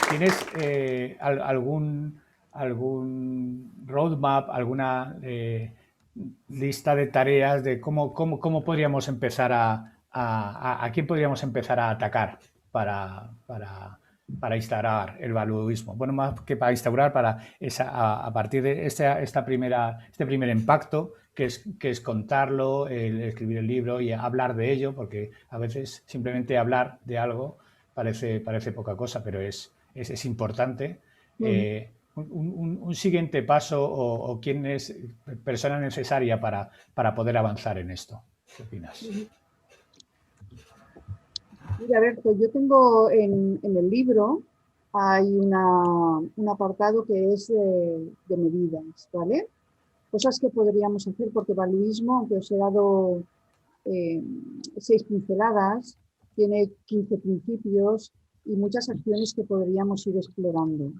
¿Tienes algún roadmap, alguna lista de tareas de cómo podríamos empezar a quién podríamos empezar a atacar para instaurar el valuismo? Bueno, más que para instaurar, a partir de este primer impacto, que es contarlo, escribir el libro y hablar de ello, porque a veces simplemente hablar de algo parece poca cosa, pero es importante. Mm. Un siguiente paso o quién es persona necesaria para poder avanzar en esto. ¿Qué opinas? Mira, Berto, yo tengo en el libro, hay un apartado que es de medidas, ¿vale? Cosas que podríamos hacer, porque valuismo, aunque os he dado eh, 6 pinceladas, tiene 15 principios y muchas acciones que podríamos ir explorando.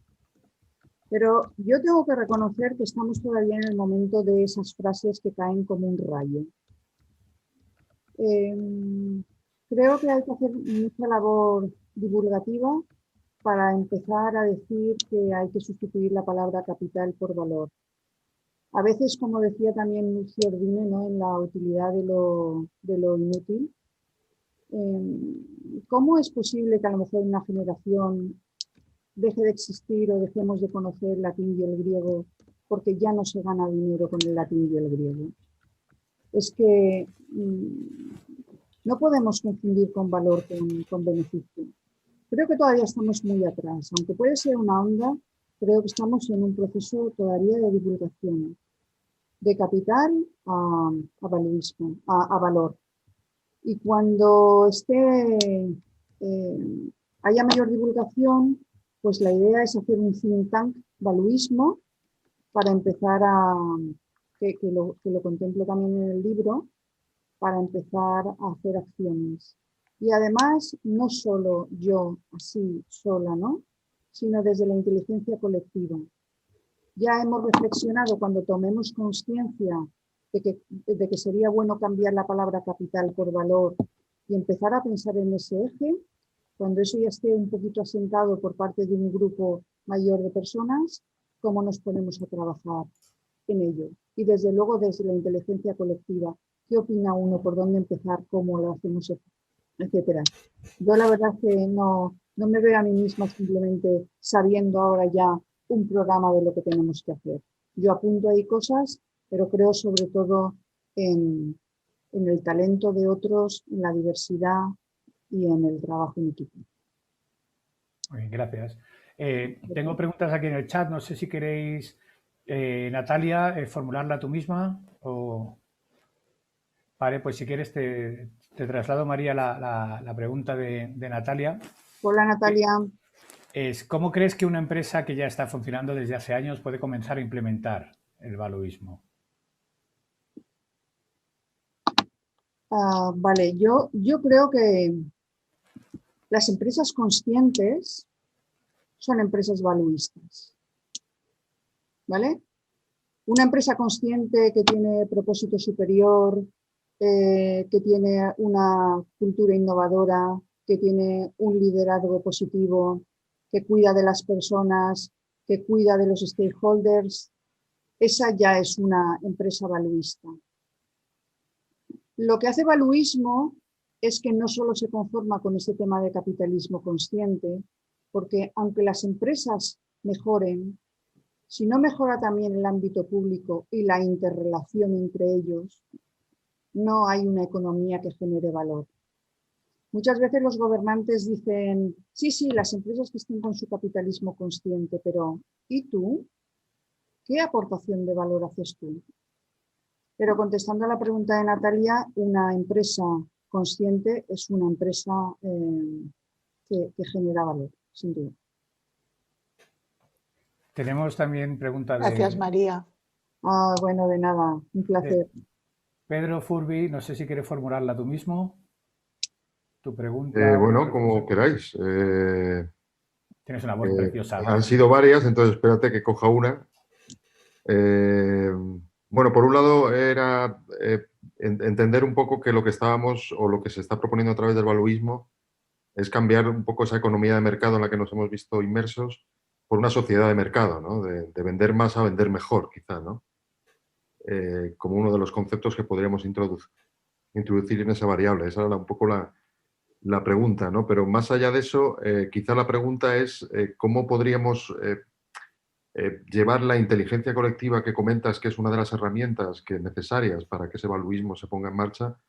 Pero yo tengo que reconocer que estamos todavía en el momento de esas frases que caen como un rayo. Eh, Creo que hay que hacer mucha labor divulgativa para empezar a decir que hay que sustituir la palabra capital por valor. A veces, como decía también Ciordine, ¿no?, en la utilidad de lo inútil, ¿cómo es posible que a lo mejor una generación deje de existir o dejemos de conocer el latín y el griego porque ya no se gana dinero con el latín y el griego? Es que no podemos confundir con valor con beneficio. Creo que todavía estamos muy atrás. Aunque puede ser una onda, creo que estamos en un proceso todavía de divulgación, de capital a valuismo, a valor. Y cuando haya mayor divulgación, pues la idea es hacer un think tank valuismo para empezar que lo contemplo también en el libro, para empezar a hacer acciones. Y además, no solo yo así sola, ¿no?, sino desde la inteligencia colectiva. Ya hemos reflexionado, cuando tomemos conciencia de que sería bueno cambiar la palabra capital por valor y empezar a pensar en ese eje, cuando eso ya esté un poquito asentado por parte de un grupo mayor de personas, cómo nos ponemos a trabajar en ello. Y desde luego desde la inteligencia colectiva, ¿qué opina uno? ¿Por dónde empezar? ¿Cómo lo hacemos? Etcétera. Yo la verdad es que no me veo a mí misma simplemente sabiendo ahora ya un programa de lo que tenemos que hacer. Yo apunto ahí cosas, pero creo sobre todo en el talento de otros, en la diversidad y en el trabajo en equipo. Muy bien, gracias. Tengo preguntas aquí en el chat. No sé si queréis, Natalia, formularla tú misma o... Vale, pues si quieres te traslado, María, la pregunta de Natalia. Hola Natalia. ¿Cómo crees que una empresa que ya está funcionando desde hace años puede comenzar a implementar el valuismo? Vale, yo creo que las empresas conscientes son empresas valuistas, ¿vale? Una empresa consciente que tiene propósito superior, que tiene una cultura innovadora, que tiene un liderazgo positivo, que cuida de las personas, que cuida de los stakeholders, esa ya es una empresa valuista. Lo que hace valuismo es que no solo se conforma con ese tema de capitalismo consciente, porque aunque las empresas mejoren, si no mejora también el ámbito público y la interrelación entre ellos, no hay una economía que genere valor. Muchas veces los gobernantes dicen, sí, sí, las empresas que estén con su capitalismo consciente, pero ¿y tú? ¿Qué aportación de valor haces tú? Pero contestando a la pregunta de Natalia, una empresa consciente es una empresa que genera valor, sin duda. Tenemos también pregunta Gracias, María. Bueno, de nada, un placer. de Pedro Furby. No sé si quieres formularla tú mismo. Tu pregunta. Bueno, como queráis. Tienes una voz preciosa. Han sido varias, entonces espérate que coja una. Bueno, por un lado era entender un poco que lo que estábamos o lo que se está proponiendo a través del valuismo es cambiar un poco esa economía de mercado en la que nos hemos visto inmersos por una sociedad de mercado, ¿no? De vender más a vender mejor, quizá, ¿no? Como uno de los conceptos que podríamos introducir en esa variable. Esa era un poco la pregunta, ¿no? Pero más allá de eso, quizá la pregunta es cómo podríamos llevar la inteligencia colectiva que comentas, que es una de las herramientas necesarias para que ese valuismo se ponga en marcha,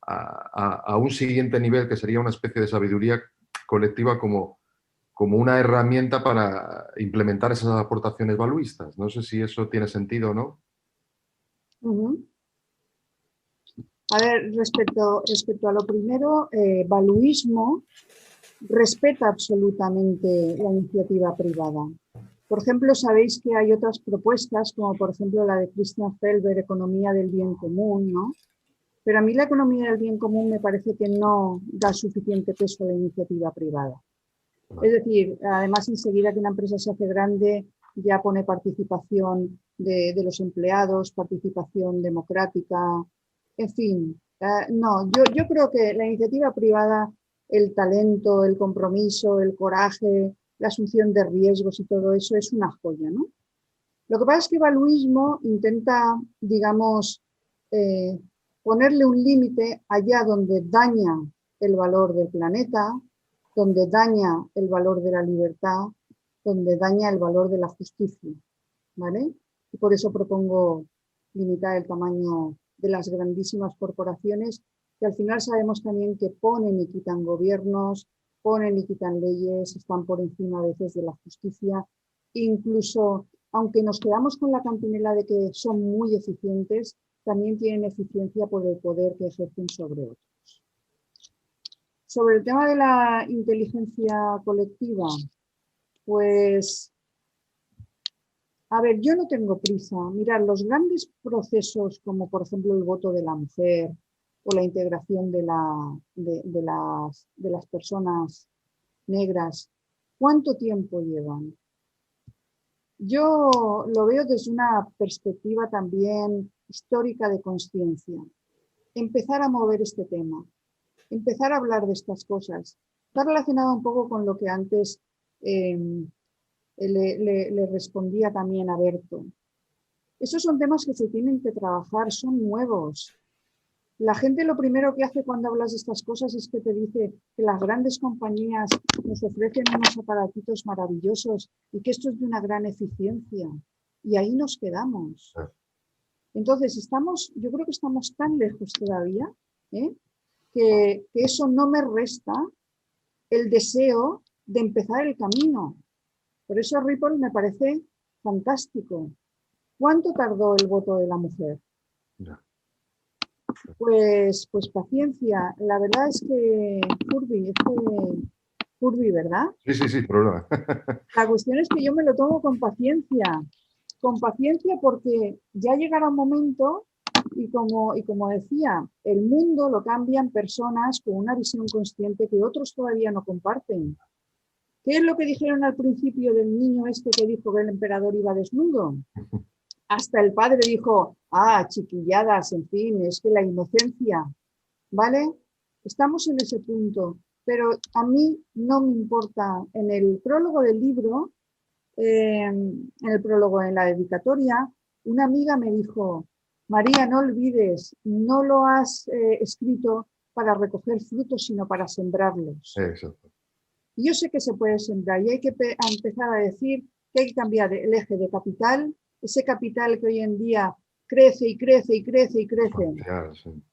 a un siguiente nivel, que sería una especie de sabiduría colectiva como una herramienta para implementar esas aportaciones valuistas. No sé si eso tiene sentido o no. A ver, respecto a lo primero, valuismo respeta absolutamente la iniciativa privada. Por ejemplo, sabéis que hay otras propuestas, como por ejemplo la de Christian Felber, Economía del Bien Común, ¿no? Pero a mí la economía del bien común me parece que no da suficiente peso a la iniciativa privada. Es decir, además enseguida que una empresa se hace grande ya pone participación de los empleados, participación democrática, en fin. No, yo creo que la iniciativa privada, el talento, el compromiso, el coraje, la asunción de riesgos y todo eso es una joya, ¿no? Lo que pasa es que valuismo intenta, digamos, ponerle un límite allá donde daña el valor del planeta, donde daña el valor de la libertad, donde daña el valor de la justicia, ¿vale? Y por eso propongo limitar el tamaño de las grandísimas corporaciones, que al final sabemos también que ponen y quitan gobiernos, ponen y quitan leyes, están por encima a veces de la justicia, incluso aunque nos quedamos con la cantinela de que son muy eficientes, también tienen eficiencia por el poder que ejercen sobre otros. Sobre el tema de la inteligencia colectiva, pues, a ver, yo no tengo prisa. Mirad, los grandes procesos como por ejemplo el voto de la mujer o la integración de las personas negras, ¿cuánto tiempo llevan? Yo lo veo desde una perspectiva también histórica de conciencia. Empezar a mover este tema, empezar a hablar de estas cosas. Está relacionado un poco con lo que antes le respondía también a Berto. Esos son temas que se tienen que trabajar, son nuevos. La gente lo primero que hace cuando hablas de estas cosas es que te dice que las grandes compañías nos ofrecen unos aparatitos maravillosos y que esto es de una gran eficiencia. Y ahí nos quedamos. Entonces, yo creo que estamos tan lejos todavía, que eso no me resta el deseo de empezar el camino. Por eso Ripoll me parece fantástico. ¿Cuánto tardó el voto de la mujer? Ya. Pues paciencia. La verdad es que Furby, ¿verdad? Sí, problema. La cuestión es que yo me lo tomo con paciencia porque ya llegará un momento y como decía, el mundo lo cambian personas con una visión consciente que otros todavía no comparten. ¿Qué es lo que dijeron al principio del niño este que dijo que el emperador iba desnudo? Hasta el padre dijo, chiquilladas, en fin, es que la inocencia, ¿vale? Estamos en ese punto, pero a mí no me importa. En el prólogo del libro, en la dedicatoria, una amiga me dijo, María, no olvides, no lo has escrito para recoger frutos, sino para sembrarlos. Exacto. Y yo sé que se puede sembrar y hay que empezar a decir que hay que cambiar el eje de capital, ese capital que hoy en día crece y crece y crece y crece.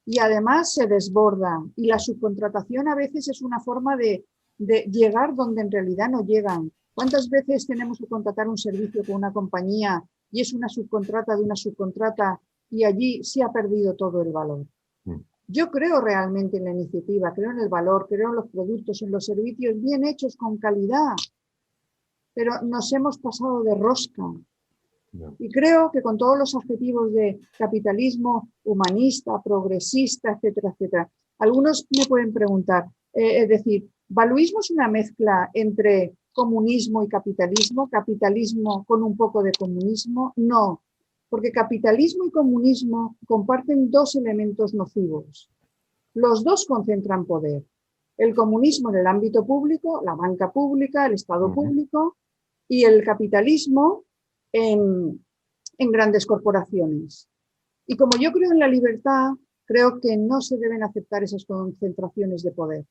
Y además se desborda. Y la subcontratación a veces es una forma de llegar donde en realidad no llegan. ¿Cuántas veces tenemos que contratar un servicio con una compañía y es una subcontrata de una subcontrata y allí se ha perdido todo el valor? Yo creo realmente en la iniciativa, creo en el valor, creo en los productos, en los servicios bien hechos con calidad, pero nos hemos pasado de rosca. Y creo que con todos los adjetivos de capitalismo humanista, progresista, etcétera, etcétera, algunos me pueden preguntar, es decir, ¿valuismo es una mezcla entre comunismo y capitalismo con un poco de comunismo? No, porque capitalismo y comunismo comparten dos elementos nocivos. Los dos concentran poder. el comunismo en el ámbito público, la banca pública, el Estado público, y el capitalismo en grandes corporaciones. Y como yo creo en la libertad, creo que no se deben aceptar esas concentraciones de poder.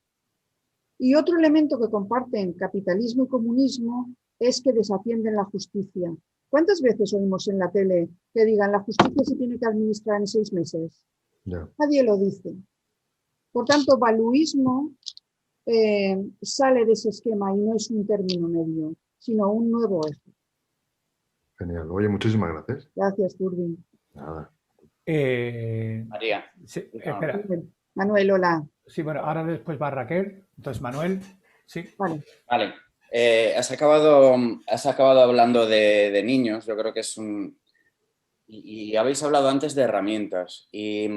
Y otro elemento que comparten capitalismo y comunismo es que desatienden la justicia. ¿Cuántas veces oímos en la tele que digan la justicia se tiene que administrar en 6 meses? Ya. Nadie lo dice. Por tanto, valuismo sale de ese esquema y no es un término medio, sino un nuevo eje. Genial. Oye, muchísimas gracias. Gracias, Turbin. Nada. María. Sí, espera. Manuel, hola. Sí, bueno, ahora después va Raquel. Entonces, Manuel, sí. Vale. Vale. Has acabado hablando de niños. Yo creo que es un... Y habéis hablado antes de herramientas. Y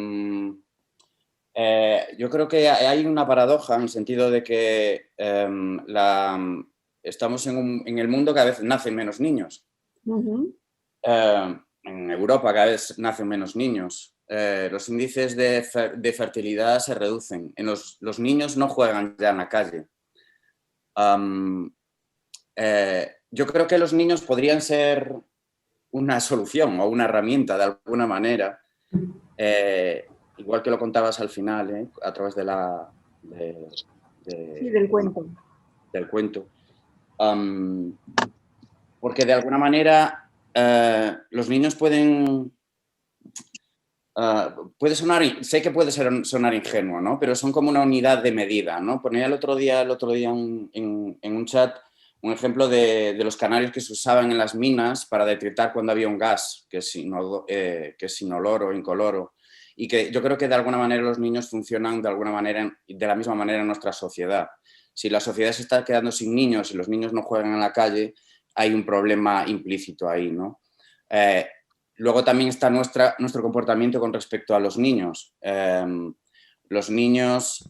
yo creo que hay una paradoja en el sentido de que estamos en el mundo cada vez nacen menos niños. En Europa cada vez nacen menos niños. Los índices de fertilidad se reducen. Los niños no juegan ya en la calle. Yo creo que los niños podrían ser una solución o una herramienta de alguna manera, igual que lo contabas al final, a través de Sí, del cuento. Del cuento. Porque de alguna manera los niños pueden... puede sonar, sé que puede sonar ingenuo, ¿no? Pero son como una unidad de medida, ¿no? Ponía el otro día en un chat un ejemplo de los canarios que se usaban en las minas para detectar cuando había un gas que es inoloro o incoloro, y que yo creo que de alguna manera los niños funcionan de la misma manera en nuestra sociedad. Si la sociedad se está quedando sin niños y los niños no juegan en la calle, hay un problema implícito ahí, ¿no? Luego también está nuestro comportamiento con respecto a los niños. Los niños,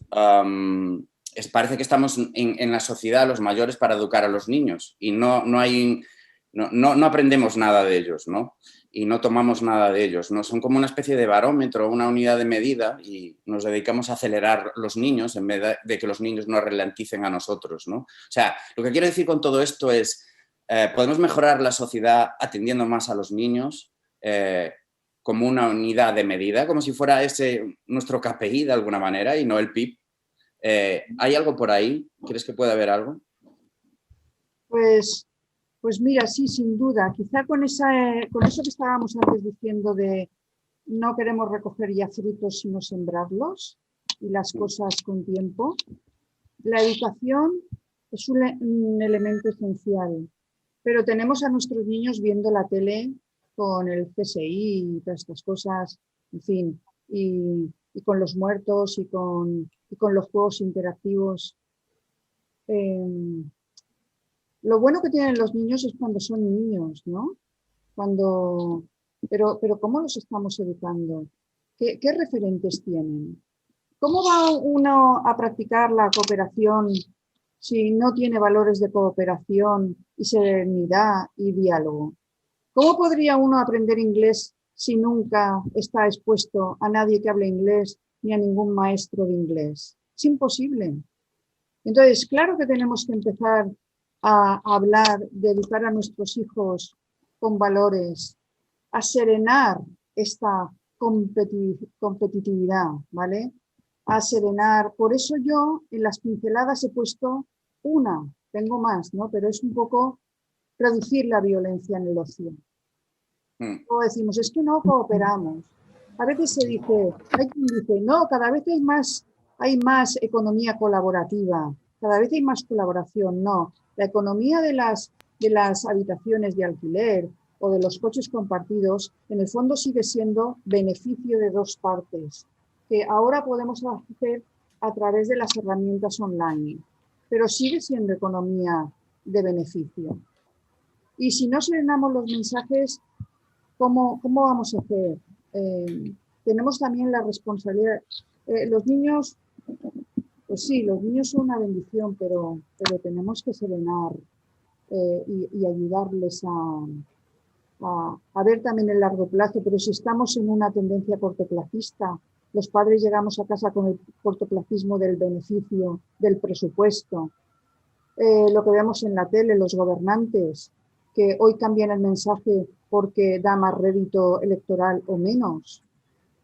parece que estamos en la sociedad, los mayores, para educar a los niños y no aprendemos nada de ellos, ¿no? Y no tomamos nada de ellos, ¿no? Son como una especie de barómetro, una unidad de medida, y nos dedicamos a acelerar los niños en vez de que los niños nos ralenticen a nosotros, ¿no? O sea, lo que quiero decir con todo esto es, podemos mejorar la sociedad atendiendo más a los niños, como una unidad de medida, como si fuera nuestro KPI de alguna manera y no el PIB. ¿Hay algo por ahí? ¿Crees que puede haber algo? Pues mira, sí, sin duda. Quizá con eso que estábamos antes diciendo de no queremos recoger ya frutos sino sembrarlos y las cosas con tiempo. La educación es un elemento esencial, pero tenemos a nuestros niños viendo la tele con el CSI y todas estas cosas, en fin, y con los muertos y con los juegos interactivos. Lo bueno que tienen los niños es cuando son niños, ¿no? Pero ¿cómo los estamos educando? ¿Qué referentes tienen? ¿Cómo va uno a practicar la cooperación si no tiene valores de cooperación y serenidad y diálogo? ¿Cómo podría uno aprender inglés si nunca está expuesto a nadie que hable inglés ni a ningún maestro de inglés? Es imposible. Entonces, claro que tenemos que empezar a hablar de educar a nuestros hijos con valores, a serenar esta competitividad, ¿vale? A serenar. Por eso yo en las pinceladas he puesto una, tengo más, ¿no? Pero es un poco reducir la violencia en el ocio. O decimos, es que no cooperamos. A veces se dice, hay quien dice, no, cada vez hay más economía colaborativa, cada vez hay más colaboración. No, la economía de las habitaciones de alquiler o de los coches compartidos, en el fondo sigue siendo beneficio de dos partes, que ahora podemos hacer a través de las herramientas online, pero sigue siendo economía de beneficio. Y si no serenamos los mensajes, ¿cómo vamos a hacer? Tenemos también la responsabilidad. Los niños, pues sí, los niños son una bendición, pero tenemos que serenar y ayudarles a ver también el largo plazo. Pero si estamos en una tendencia cortoplacista, los padres llegamos a casa con el cortoplacismo del beneficio, del presupuesto. Lo que vemos en la tele, los gobernantes, que hoy cambian el mensaje porque da más rédito electoral o menos.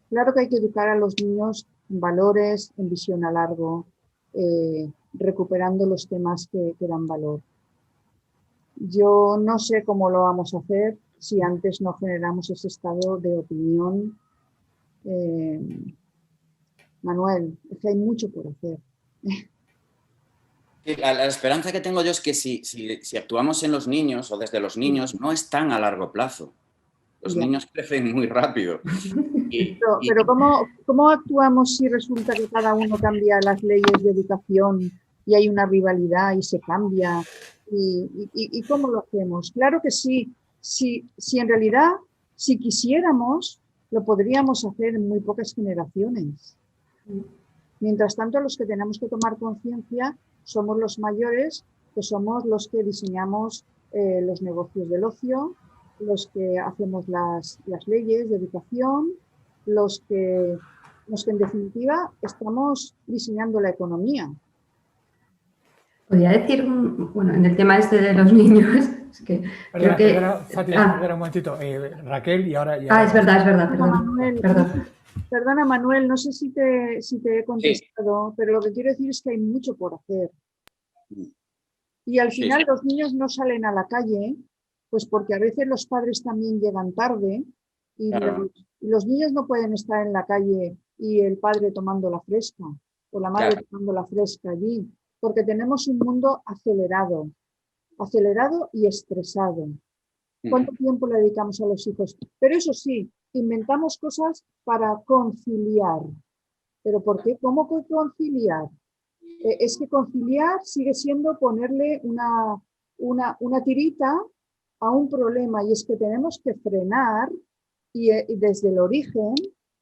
Claro que hay que educar a los niños en valores, en visión a largo, recuperando los temas que dan valor. Yo no sé cómo lo vamos a hacer si antes no generamos ese estado de opinión. Manuel, es que hay mucho por hacer. La esperanza que tengo yo es que si actuamos en los niños o desde los niños, no es tan a largo plazo. Los niños crecen muy rápido. Pero ¿cómo actuamos si resulta que cada uno cambia las leyes de educación y hay una rivalidad y se cambia? ¿Y cómo lo hacemos? Claro que sí. Si en realidad, si quisiéramos, lo podríamos hacer en muy pocas generaciones. Mientras tanto, los que tenemos que tomar conciencia somos los mayores, que somos los que diseñamos los negocios del ocio, los que hacemos las leyes de educación, los que en definitiva estamos diseñando la economía. Podría decir, bueno, en el tema este de los niños, es que Perdona, creo que... perdona, Fátima, perdona un momentito. Raquel y ahora... es verdad, perdón. Perdona, Manuel, no sé si te he contestado, pero lo que quiero decir es que hay mucho por hacer. Y al final los niños no salen a la calle, pues porque a veces los padres también llegan tarde y los niños no pueden estar en la calle y el padre tomando la fresca o la madre tomando la fresca allí, porque tenemos un mundo acelerado y estresado. ¿Cuánto tiempo le dedicamos a los hijos? Pero eso sí, inventamos cosas para conciliar. ¿Pero por qué? ¿Cómo conciliar? Es que conciliar sigue siendo ponerle una tirita a un problema, y es que tenemos que frenar y desde el origen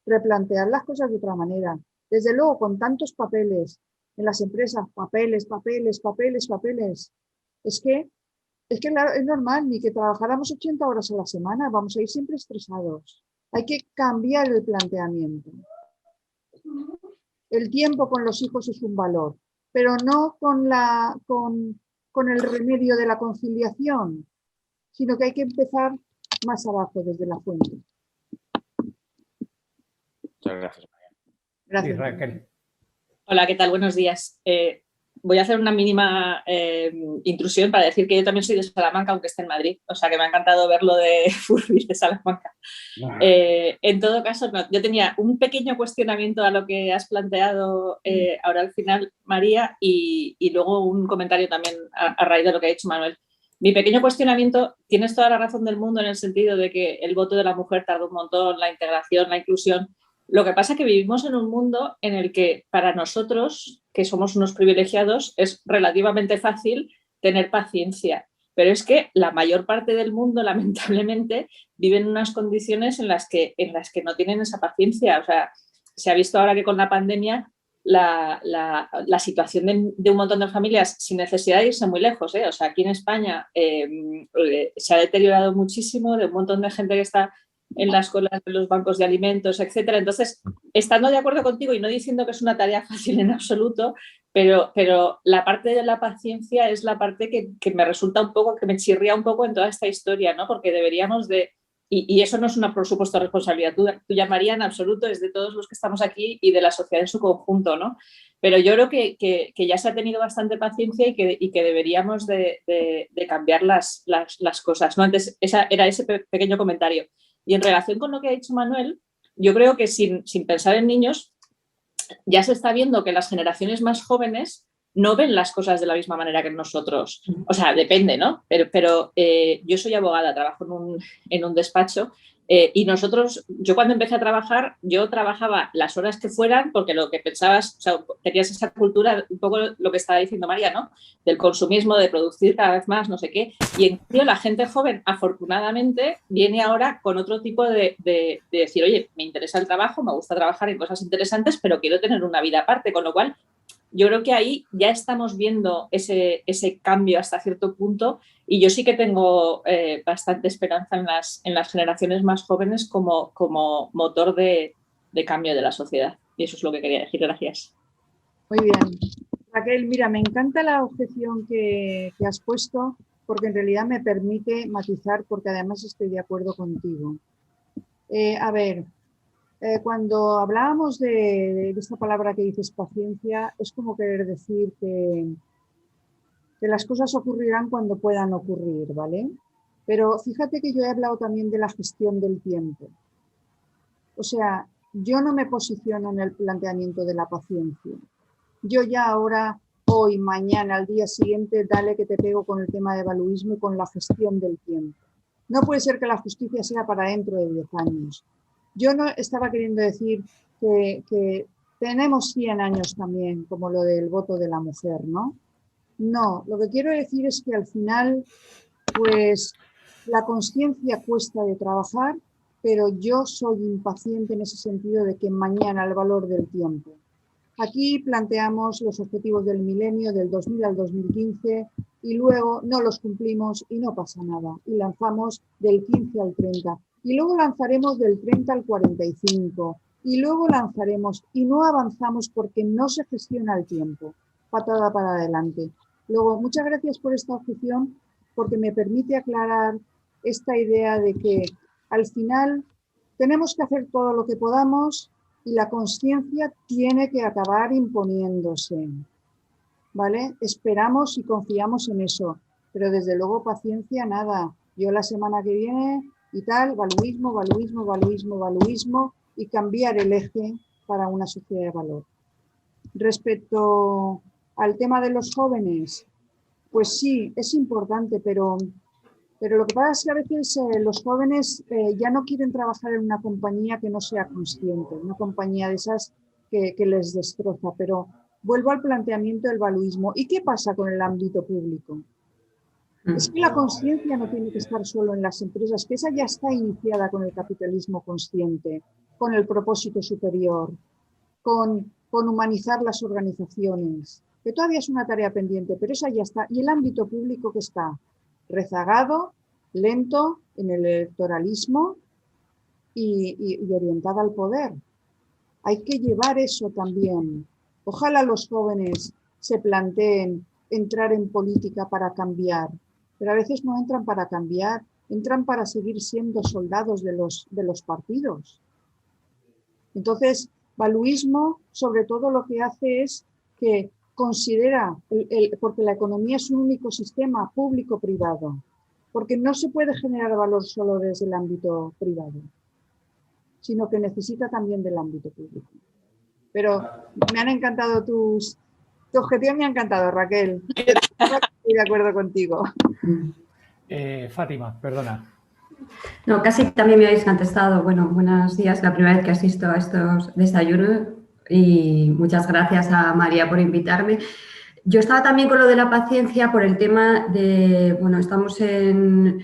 replantear las cosas de otra manera. Desde luego, con tantos papeles en las empresas, papeles. Es que claro, es normal, ni que trabajáramos 80 horas a la semana, vamos a ir siempre estresados. Hay que cambiar el planteamiento. El tiempo con los hijos es un valor, pero no con el remedio de la conciliación, sino que hay que empezar más abajo, desde la fuente. Muchas gracias, María. Gracias. Sí, Raquel. Hola, ¿qué tal? Buenos días. Voy a hacer una mínima intrusión para decir que yo también soy de Salamanca, aunque esté en Madrid. O sea, que me ha encantado ver lo de Furby de Salamanca. En todo caso, no, yo tenía un pequeño cuestionamiento a lo que has planteado ahora al final, María, y luego un comentario también a raíz de lo que ha dicho Manuel. Mi pequeño cuestionamiento, tienes toda la razón del mundo en el sentido de que el voto de la mujer tarda un montón, la integración, la inclusión. Lo que pasa es que vivimos en un mundo en el que para nosotros, que somos unos privilegiados, es relativamente fácil tener paciencia. Pero es que la mayor parte del mundo, lamentablemente, vive en unas condiciones en las que no tienen esa paciencia. O sea, se ha visto ahora que con la pandemia la situación de un montón de familias sin necesidad de irse muy lejos. O sea, aquí en España se ha deteriorado muchísimo, de un montón de gente que está en las colas de los bancos de alimentos, etcétera. Entonces, estando de acuerdo contigo y no diciendo que es una tarea fácil en absoluto, pero la parte de la paciencia es la parte que me resulta un poco, que me chirría un poco en toda esta historia, ¿no? Porque deberíamos de... Y eso no es una, por supuesto, responsabilidad tuya, María, en absoluto, es de todos los que estamos aquí y de la sociedad en su conjunto, ¿no? Pero yo creo que ya se ha tenido bastante paciencia y que deberíamos de cambiar las cosas, ¿no? Antes era ese pequeño comentario. Y en relación con lo que ha dicho Manuel, yo creo que sin pensar en niños, ya se está viendo que las generaciones más jóvenes no ven las cosas de la misma manera que nosotros. O sea, depende, ¿no? Pero yo soy abogada, trabajo en un despacho y yo cuando empecé a trabajar, yo trabajaba las horas que fueran porque lo que pensabas, o sea, tenías esa cultura, un poco lo que estaba diciendo María, ¿no? Del consumismo, de producir cada vez más, no sé qué. Y en cambio la gente joven, afortunadamente, viene ahora con otro tipo de decir, oye, me interesa el trabajo, me gusta trabajar en cosas interesantes, pero quiero tener una vida aparte, con lo cual yo creo que ahí ya estamos viendo ese cambio hasta cierto punto y yo sí que tengo bastante esperanza en las generaciones más jóvenes como motor de de cambio de la sociedad. Y eso es lo que quería decir. Gracias. Muy bien. Raquel, mira, me encanta la objeción que has puesto, porque en realidad me permite matizar, porque además estoy de acuerdo contigo. A ver, cuando hablábamos de esta palabra que dices, paciencia, es como querer decir que las cosas ocurrirán cuando puedan ocurrir, ¿vale? Pero fíjate que yo he hablado también de la gestión del tiempo. O sea, yo no me posiciono en el planteamiento de la paciencia. Yo ya ahora, hoy, mañana, al día siguiente, dale que te pego con el tema de valuismo y con la gestión del tiempo. No puede ser que la justicia sea para dentro de 10 años. Yo no estaba queriendo decir que tenemos 100 años también, como lo del voto de la mujer, ¿no? No, lo que quiero decir es que al final, pues, la consciencia cuesta de trabajar, pero yo soy impaciente en ese sentido de que mañana el valor del tiempo. Aquí planteamos los objetivos del milenio, del 2000 al 2015, y luego no los cumplimos y no pasa nada. Y lanzamos del 15 al 30. Y luego lanzaremos del 30 al 45. Y luego lanzaremos y no avanzamos porque no se gestiona el tiempo. Patada para adelante. Luego, muchas gracias por esta objeción, porque me permite aclarar esta idea de que al final tenemos que hacer todo lo que podamos y la consciencia tiene que acabar imponiéndose, ¿vale? Esperamos y confiamos en eso, pero desde luego paciencia nada. Yo la semana que viene y tal, valuismo, valuismo, valuismo, valuismo y cambiar el eje para una sociedad de valor. Respecto al tema de los jóvenes, pues sí, es importante, pero lo que pasa es que a veces los jóvenes ya no quieren trabajar en una compañía que no sea consciente, una compañía de esas que les destroza. Pero vuelvo al planteamiento del valuismo. ¿Y qué pasa con el ámbito público? Es que la consciencia no tiene que estar solo en las empresas, que esa ya está iniciada con el capitalismo consciente, con el propósito superior, con humanizar las organizaciones, que todavía es una tarea pendiente, pero esa ya está. ¿Y el ámbito público que está? Rezagado, lento, en el electoralismo y orientada al poder. Hay que llevar eso también. Ojalá los jóvenes se planteen entrar en política para cambiar, pero a veces no entran para cambiar, entran para seguir siendo soldados de los partidos. Entonces, valuismo, sobre todo lo que hace es que considera, porque la economía es un único sistema público-privado, porque no se puede generar valor solo desde el ámbito privado, sino que necesita también del ámbito público. Pero me han encantado tu objetivo me ha encantado, Raquel. Estoy de acuerdo contigo. Fátima, perdona. No, casi también me habéis contestado. Bueno, buenos días, la primera vez que asisto a estos desayunos y muchas gracias a María por invitarme. Yo estaba también con lo de la paciencia por el tema de, bueno, estamos en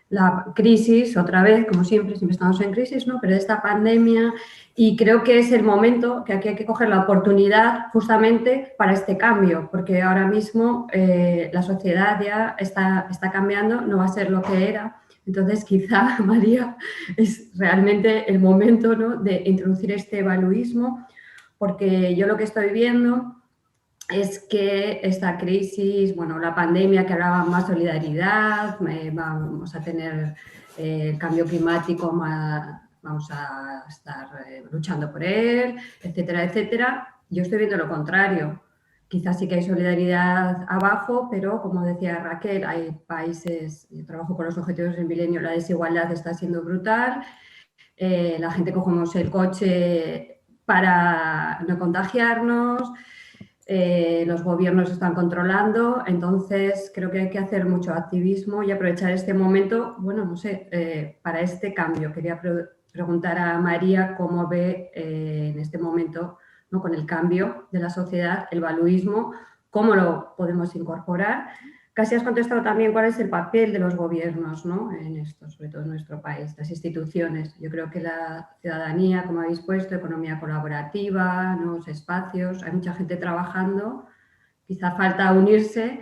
la crisis otra vez, como siempre estamos en crisis, ¿no? Pero de esta pandemia, y creo que es el momento que aquí hay que coger la oportunidad justamente para este cambio, porque ahora mismo la sociedad ya está cambiando, no va a ser lo que era. Entonces, quizá, María, es realmente el momento, ¿no?, de introducir este valuismo, porque yo lo que estoy viendo es que esta crisis, bueno, la pandemia que hablaba más solidaridad, vamos a tener el cambio climático, vamos a estar luchando por él, etcétera, etcétera. Yo estoy viendo lo contrario. Quizás sí que hay solidaridad abajo, pero como decía Raquel, hay países, yo trabajo con los objetivos del milenio, la desigualdad está siendo brutal, la gente cogemos el coche para no contagiarnos, los gobiernos están controlando, entonces creo que hay que hacer mucho activismo y aprovechar este momento, bueno, no sé, para este cambio. Quería preguntar a María cómo ve en este momento, ¿no?, con el cambio de la sociedad, el valuismo, cómo lo podemos incorporar. Casi has contestado también cuál es el papel de los gobiernos, ¿no?, en esto, sobre todo en nuestro país, las instituciones. Yo creo que la ciudadanía, como habéis puesto, economía colaborativa, nuevos espacios, hay mucha gente trabajando, quizá falta unirse,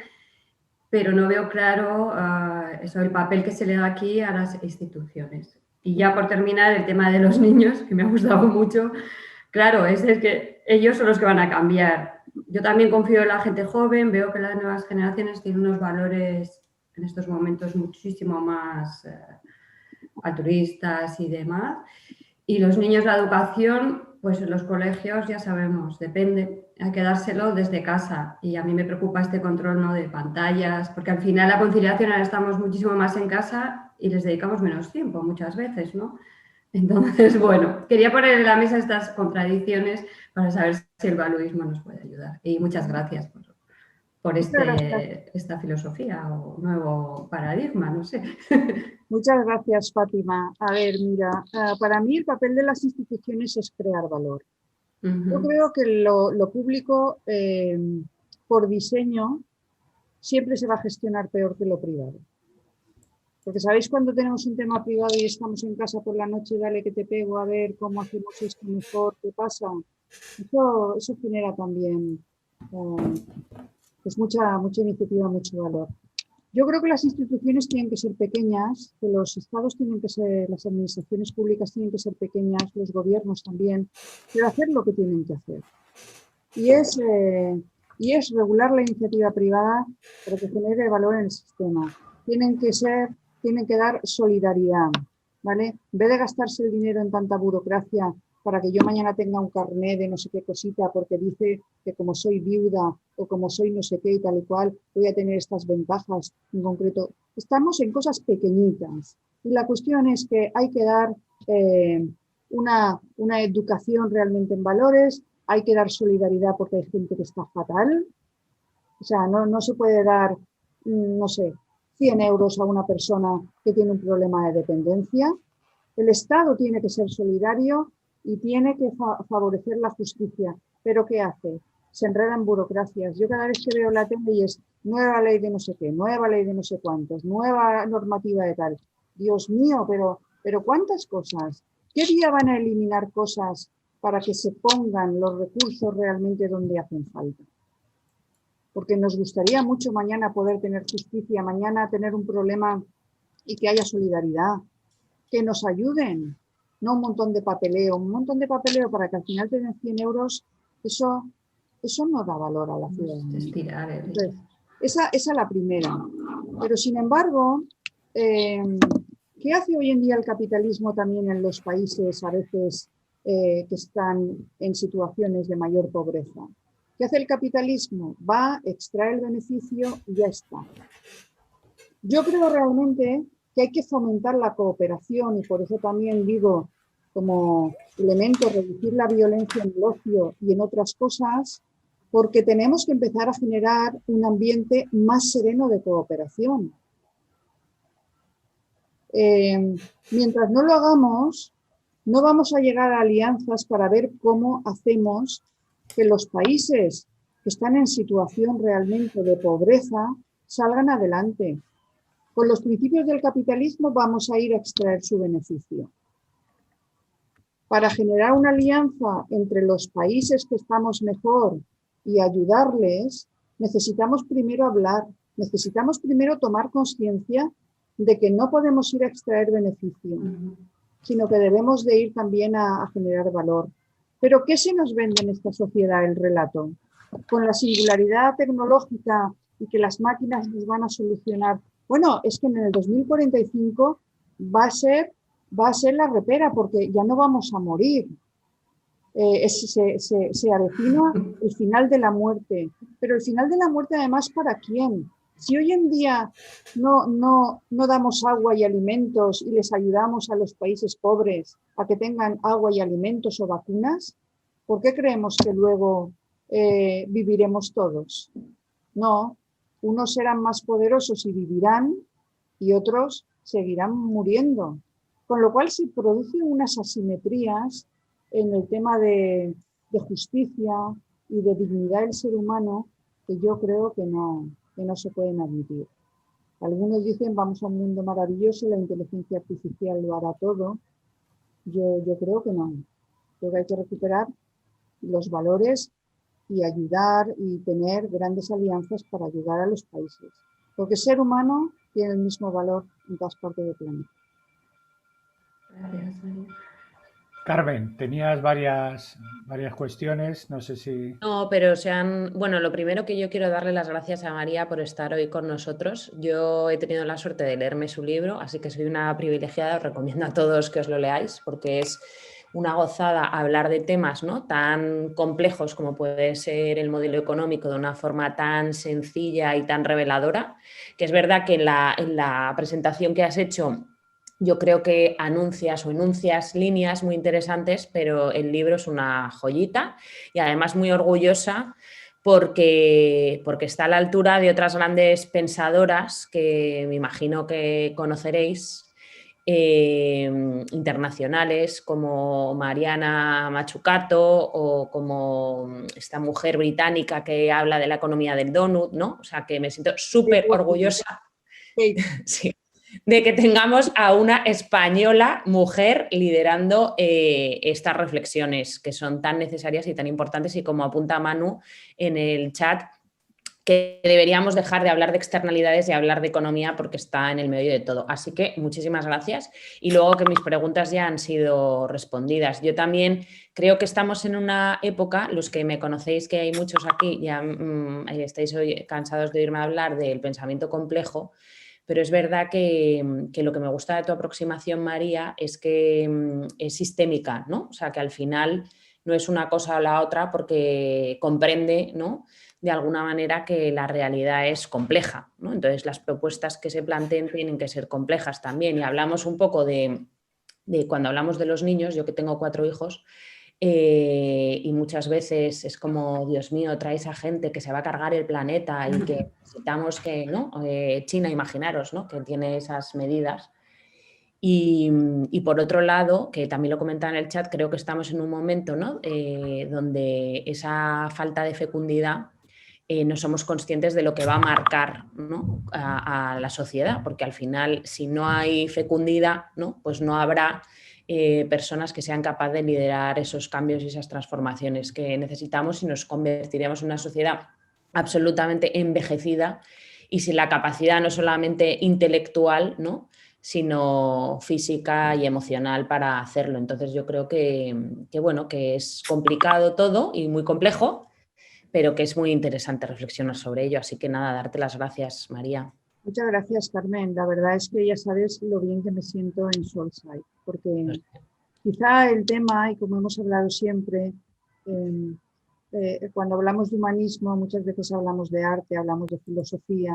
pero no veo claro eso, el papel que se le da aquí a las instituciones. Y ya por terminar, el tema de los niños, que me ha gustado mucho. Claro, es que ellos son los que van a cambiar. Yo también confío en la gente joven, veo que las nuevas generaciones tienen unos valores en estos momentos muchísimo más altruistas y demás. Y los niños, la educación, pues en los colegios ya sabemos, depende, hay que dárselo desde casa. Y a mí me preocupa este control, ¿no?, de pantallas, porque al final la conciliación ahora estamos muchísimo más en casa y les dedicamos menos tiempo muchas veces, ¿no? Entonces, bueno, quería poner en la mesa estas contradicciones para saber si el valuismo nos puede ayudar. Y muchas gracias por esta filosofía o nuevo paradigma, no sé. Muchas gracias, Fátima. A ver, mira, para mí el papel de las instituciones es crear valor. Yo creo que lo público, por diseño, siempre se va a gestionar peor que lo privado. Porque ¿sabéis cuando tenemos un tema privado y estamos en casa por la noche, dale que te pego, a ver cómo hacemos esto mejor, qué pasa? Eso genera también pues mucha iniciativa, mucho valor. Yo creo que las instituciones tienen que ser pequeñas, que los estados tienen que ser, las administraciones públicas tienen que ser pequeñas, los gobiernos también, pero hacer lo que tienen que hacer. Y es regular la iniciativa privada para que genere valor en el sistema. Tienen que dar solidaridad, ¿vale? En vez de gastarse el dinero en tanta burocracia para que yo mañana tenga un carné de no sé qué cosita porque dice que como soy viuda o como soy no sé qué y tal y cual, voy a tener estas ventajas en concreto. Estamos en cosas pequeñitas y la cuestión es que hay que dar una educación realmente en valores, hay que dar solidaridad porque hay gente que está fatal. O sea, no se puede dar, no sé, 100 euros a una persona que tiene un problema de dependencia. El Estado tiene que ser solidario y tiene que favorecer la justicia. ¿Pero qué hace? Se enreda en burocracias. Yo cada vez que veo la tele y es nueva ley de no sé qué, nueva ley de no sé cuántos, nueva normativa de tal. Dios mío, pero ¿cuántas cosas? ¿Qué día van a eliminar cosas para que se pongan los recursos realmente donde hacen falta? Porque nos gustaría mucho mañana poder tener justicia, mañana tener un problema y que haya solidaridad, que nos ayuden, no un montón de papeleo para que al final te den 100 euros, eso no da valor a la ciudadanía. Entonces, esa es la primera. Pero sin embargo, ¿qué hace hoy en día el capitalismo también en los países a veces que están en situaciones de mayor pobreza? ¿Qué hace el capitalismo? Va, extrae el beneficio y ya está. Yo creo realmente que hay que fomentar la cooperación y por eso también digo como elemento reducir la violencia en el ocio y en otras cosas, porque tenemos que empezar a generar un ambiente más sereno de cooperación. Mientras no lo hagamos, no vamos a llegar a alianzas para ver cómo hacemos que los países que están en situación realmente de pobreza salgan adelante. Con los principios del capitalismo vamos a ir a extraer su beneficio. Para generar una alianza entre los países que estamos mejor y ayudarles, necesitamos primero hablar, necesitamos primero tomar conciencia de que no podemos ir a extraer beneficio, sino que debemos de ir también a generar valor. ¿Pero qué se nos vende en esta sociedad el relato? Con la singularidad tecnológica y que las máquinas nos van a solucionar. Bueno, es que en el 2045 va a ser la repera porque ya no vamos a morir. Se avecina el final de la muerte. Pero el final de la muerte además ¿para quién? Si hoy en día no damos agua y alimentos y les ayudamos a los países pobres a que tengan agua y alimentos o vacunas, ¿por qué creemos que luego viviremos todos? No, unos serán más poderosos y vivirán y otros seguirán muriendo. Con lo cual se producen unas asimetrías en el tema de justicia y de dignidad del ser humano que yo creo que no se pueden admitir. Algunos dicen vamos a un mundo maravilloso, la inteligencia artificial lo hará todo. Yo creo que no. Creo que hay que recuperar los valores y ayudar y tener grandes alianzas para ayudar a los países. Porque el ser humano tiene el mismo valor en todas partes del planeta. Gracias, María. Carmen, tenías varias cuestiones, no sé si... No, pero bueno, lo primero que yo quiero darle las gracias a María por estar hoy con nosotros. Yo he tenido la suerte de leerme su libro, así que soy una privilegiada, os recomiendo a todos que os lo leáis, porque es una gozada hablar de temas, ¿no?, tan complejos como puede ser el modelo económico de una forma tan sencilla y tan reveladora, que es verdad que en la presentación que has hecho yo creo que enuncias líneas muy interesantes, pero el libro es una joyita y además muy orgullosa porque está a la altura de otras grandes pensadoras que me imagino que conoceréis, internacionales, como Mariana Mazzucato o como esta mujer británica que habla de la economía del donut, ¿no? O sea, que me siento súper orgullosa. Sí, de que tengamos a una española mujer liderando estas reflexiones que son tan necesarias y tan importantes, y como apunta Manu en el chat, que deberíamos dejar de hablar de externalidades y hablar de economía porque está en el medio de todo. Así que muchísimas gracias, y luego que mis preguntas ya han sido respondidas. Yo también creo que estamos en una época, los que me conocéis, que hay muchos aquí, ya estáis hoy cansados de oírme hablar del pensamiento complejo. Pero es verdad que lo que me gusta de tu aproximación, María, es que es sistémica, ¿no? O sea, que al final no es una cosa o la otra, porque comprende, ¿no?, de alguna manera que la realidad es compleja, ¿no? Entonces, las propuestas que se planteen tienen que ser complejas también. Y hablamos un poco de cuando hablamos de los niños, yo que tengo 4 hijos, y muchas veces es como, Dios mío, traes a gente que se va a cargar el planeta y que necesitamos que, ¿no? China, imaginaros, ¿no?, que tiene esas medidas. Y por otro lado, que también lo comentaba en el chat, creo que estamos en un momento, ¿no?, donde esa falta de fecundidad no somos conscientes de lo que va a marcar, ¿no?, a la sociedad, porque al final, si no hay fecundidad, ¿no?, pues no habrá personas que sean capaces de liderar esos cambios y esas transformaciones que necesitamos, y nos convertiremos en una sociedad absolutamente envejecida y sin la capacidad no solamente intelectual, ¿no?, sino física y emocional para hacerlo. Entonces yo creo bueno, que es complicado todo y muy complejo, pero que es muy interesante reflexionar sobre ello. Así que nada, darte las gracias, María. Muchas gracias, Carmen. La verdad es que ya sabes lo bien que me siento en Soulside, porque quizá el tema, y como hemos hablado siempre, cuando hablamos de humanismo, muchas veces hablamos de arte, hablamos de filosofía,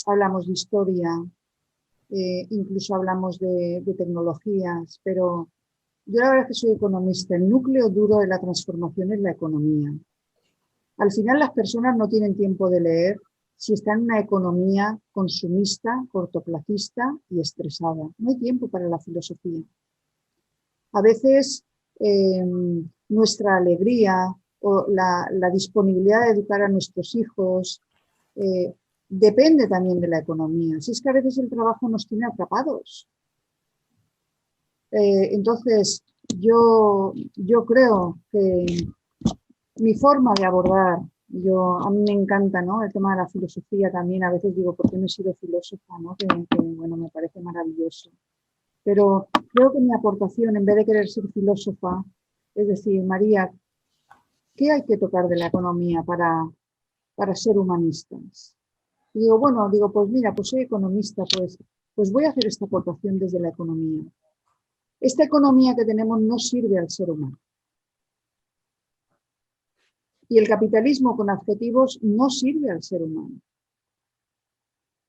hablamos de historia, incluso hablamos de tecnologías, pero yo la verdad es que soy economista. El núcleo duro de la transformación es la economía. Al final las personas no tienen tiempo de leer si están en una economía consumista, cortoplacista y estresada. No hay tiempo para la filosofía. A veces nuestra alegría o la disponibilidad de educar a nuestros hijos depende también de la economía. Si es que a veces el trabajo nos tiene atrapados. Entonces, yo creo que mi forma de abordar, a mí me encanta, ¿no?, el tema de la filosofía también. A veces digo, ¿por qué no he sido filósofa?, ¿no? Que bueno, me parece maravilloso. Pero creo que mi aportación, en vez de querer ser filósofa, es decir, María, ¿qué hay que tocar de la economía para ser humanistas? Y digo, pues mira, pues soy economista, pues voy a hacer esta aportación desde la economía. Esta economía que tenemos no sirve al ser humano. Y el capitalismo con adjetivos no sirve al ser humano.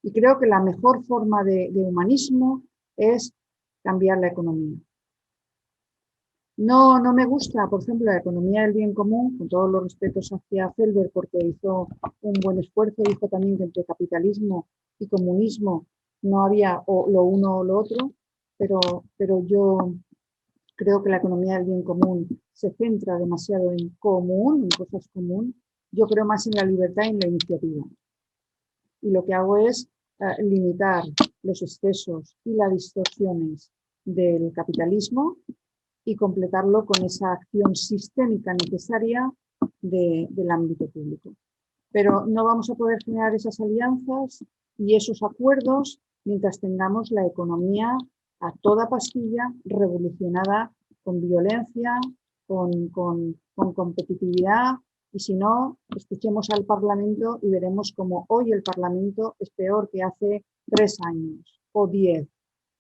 Y creo que la mejor forma de humanismo es cambiar la economía. No me gusta, por ejemplo, la economía del bien común, con todos los respetos hacia Felber, porque hizo un buen esfuerzo. Dijo también que entre capitalismo y comunismo no había o lo uno o lo otro, pero yo creo que la economía del bien común se centra demasiado en común, en cosas comunes. Yo creo más en la libertad y en la iniciativa. Y lo que hago es limitar los excesos y las distorsiones del capitalismo y completarlo con esa acción sistémica necesaria del ámbito público. Pero no vamos a poder generar esas alianzas y esos acuerdos mientras tengamos la economía a toda pastilla revolucionada con violencia, con competitividad, y si no, escuchemos al Parlamento y veremos cómo hoy el Parlamento es peor que hace 3 años o 10,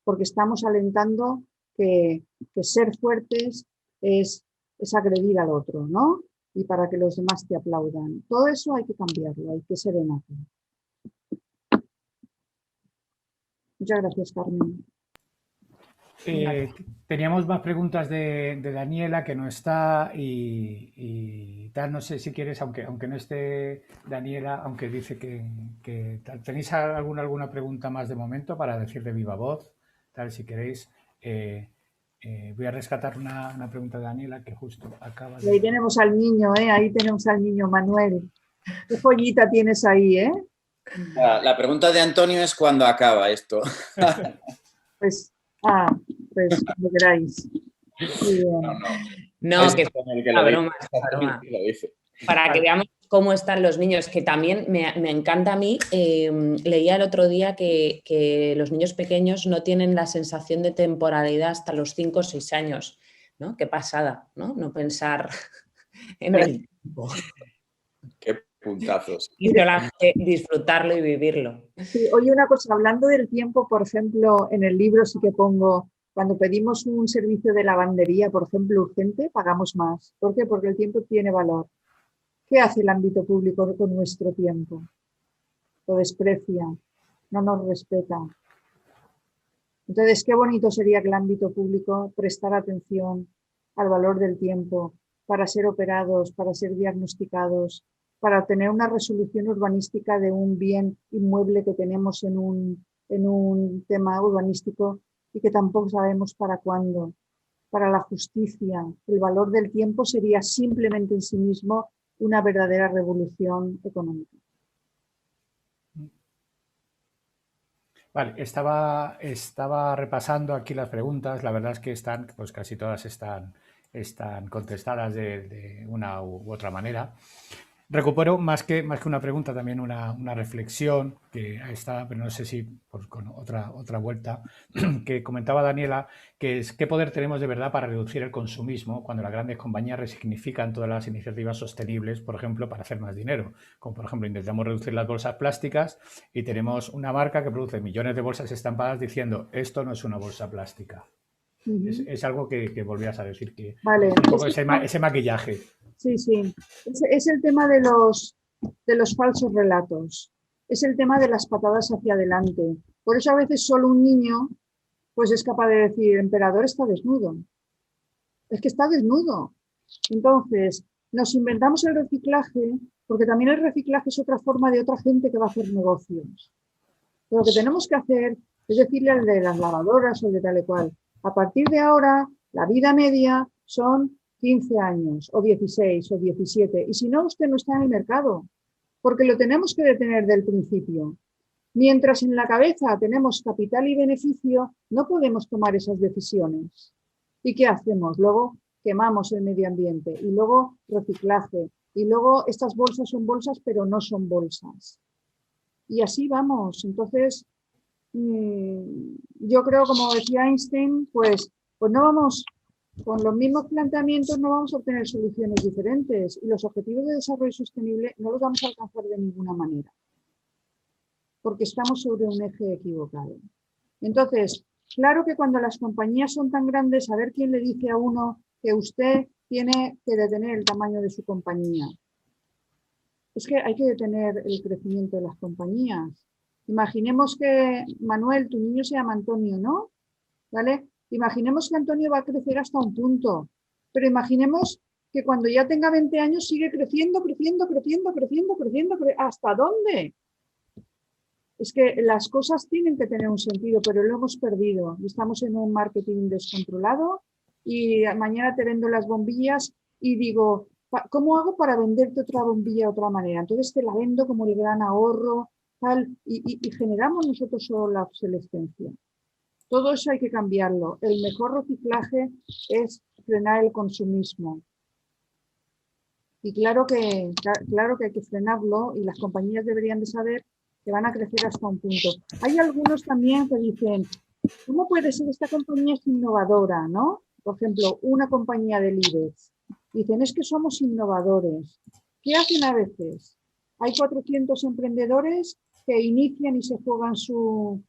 porque estamos alentando que ser fuertes es agredir al otro, ¿no? Y para que los demás te aplaudan. Todo eso hay que cambiarlo, hay que serenarlo. Muchas gracias, Carmen. Teníamos más preguntas de Daniela, que no está, y tal. No sé si quieres, aunque no esté Daniela, aunque dice que tal. ¿Tenéis alguna pregunta más de momento para decir de viva voz? Tal, si queréis. Voy a rescatar una pregunta de Daniela que justo acaba de... Ahí tenemos al niño, ahí tenemos al niño Manuel. ¿Qué joyita tienes ahí, La pregunta de Antonio es ¿cuándo acaba esto? Pues como queráis. No, que es una broma. Para que veamos cómo están los niños, que también me encanta a mí. Leía el otro día que los niños pequeños no tienen la sensación de temporalidad hasta los 5 o 6 años, ¿no? Qué pasada, ¿no? No pensar en el tiempo. Qué puntazos. Y solamente disfrutarlo y vivirlo. Sí, oye, una cosa, hablando del tiempo, por ejemplo, en el libro sí que pongo, cuando pedimos un servicio de lavandería, por ejemplo, urgente, pagamos más. ¿Por qué? Porque el tiempo tiene valor. ¿Qué hace el ámbito público con nuestro tiempo? Lo desprecia, no nos respeta. Entonces, qué bonito sería que el ámbito público prestara atención al valor del tiempo para ser operados, para ser diagnosticados, para tener una resolución urbanística de un bien inmueble que tenemos en un tema urbanístico y que tampoco sabemos para cuándo. Para la justicia, el valor del tiempo sería simplemente en sí mismo una verdadera revolución económica. Vale, estaba repasando aquí las preguntas. La verdad es que pues casi todas están contestadas de una u otra manera. Recupero más que una pregunta, también una reflexión que está, pero no sé si con otra vuelta, que comentaba Daniela, que es qué poder tenemos de verdad para reducir el consumismo cuando las grandes compañías resignifican todas las iniciativas sostenibles, por ejemplo, para hacer más dinero. Como por ejemplo intentamos reducir las bolsas plásticas y tenemos una marca que produce millones de bolsas estampadas diciendo esto no es una bolsa plástica. Es algo que volvías a decir, que vale, un poco ese maquillaje. Sí, sí. Es el tema de los falsos relatos. Es el tema de las patadas hacia adelante. Por eso a veces solo un niño pues es capaz de decir, el emperador está desnudo. Es que está desnudo. Entonces, nos inventamos el reciclaje, porque también el reciclaje es otra forma de otra gente que va a hacer negocios. Lo que tenemos que hacer es decirle al de las lavadoras o de tal y cual, a partir de ahora, la vida media son 15 años, o 16, o 17. Y si no, usted no está en el mercado, porque lo tenemos que detener del principio. Mientras en la cabeza tenemos capital y beneficio, no podemos tomar esas decisiones. ¿Y qué hacemos? Luego quemamos el medio ambiente, y luego reciclaje, y luego estas bolsas son bolsas, pero no son bolsas. Y así vamos. Entonces, yo creo, como decía Einstein, pues no vamos... Con los mismos planteamientos no vamos a obtener soluciones diferentes y los objetivos de desarrollo sostenible no los vamos a alcanzar de ninguna manera, porque estamos sobre un eje equivocado. Entonces, claro que cuando las compañías son tan grandes, a ver quién le dice a uno que usted tiene que detener el tamaño de su compañía. Es que hay que detener el crecimiento de las compañías. Imaginemos que, Manuel, tu niño se llama Antonio, ¿no? ¿Vale? Imaginemos que Antonio va a crecer hasta un punto, pero imaginemos que cuando ya tenga 20 años sigue creciendo. ¿Hasta dónde? Es que las cosas tienen que tener un sentido, pero lo hemos perdido. Estamos en un marketing descontrolado y mañana te vendo las bombillas y digo, ¿cómo hago para venderte otra bombilla de otra manera? Entonces te la vendo como el gran ahorro, tal, y generamos nosotros solo la obsolescencia. Todo eso hay que cambiarlo. El mejor reciclaje es frenar el consumismo. Y claro que hay que frenarlo y las compañías deberían de saber que van a crecer hasta un punto. Hay algunos también que dicen, ¿Cómo puede ser esta compañía es innovadora, ¿no? Por ejemplo, una compañía del IBEX. Dicen, es que somos innovadores. ¿Qué hacen a veces? Hay 400 emprendedores que inician y se juegan su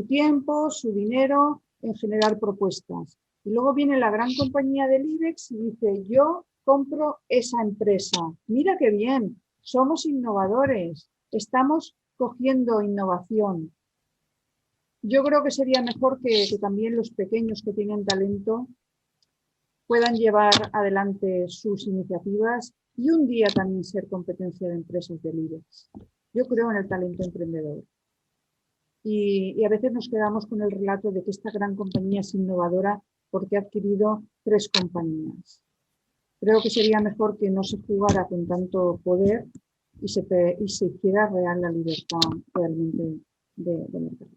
tiempo, su dinero en generar propuestas. Y luego viene la gran compañía del IBEX y dice, yo compro esa empresa. Mira qué bien, somos innovadores, estamos cogiendo innovación. Yo creo que sería mejor que también los pequeños que tienen talento puedan llevar adelante sus iniciativas y un día también ser competencia de empresas del IBEX. Yo creo en el talento emprendedor. Y a veces nos quedamos con el relato de que esta gran compañía es innovadora porque ha adquirido 3 compañías. Creo que sería mejor que no se jugara con tanto poder y se hiciera real la libertad realmente de mercado.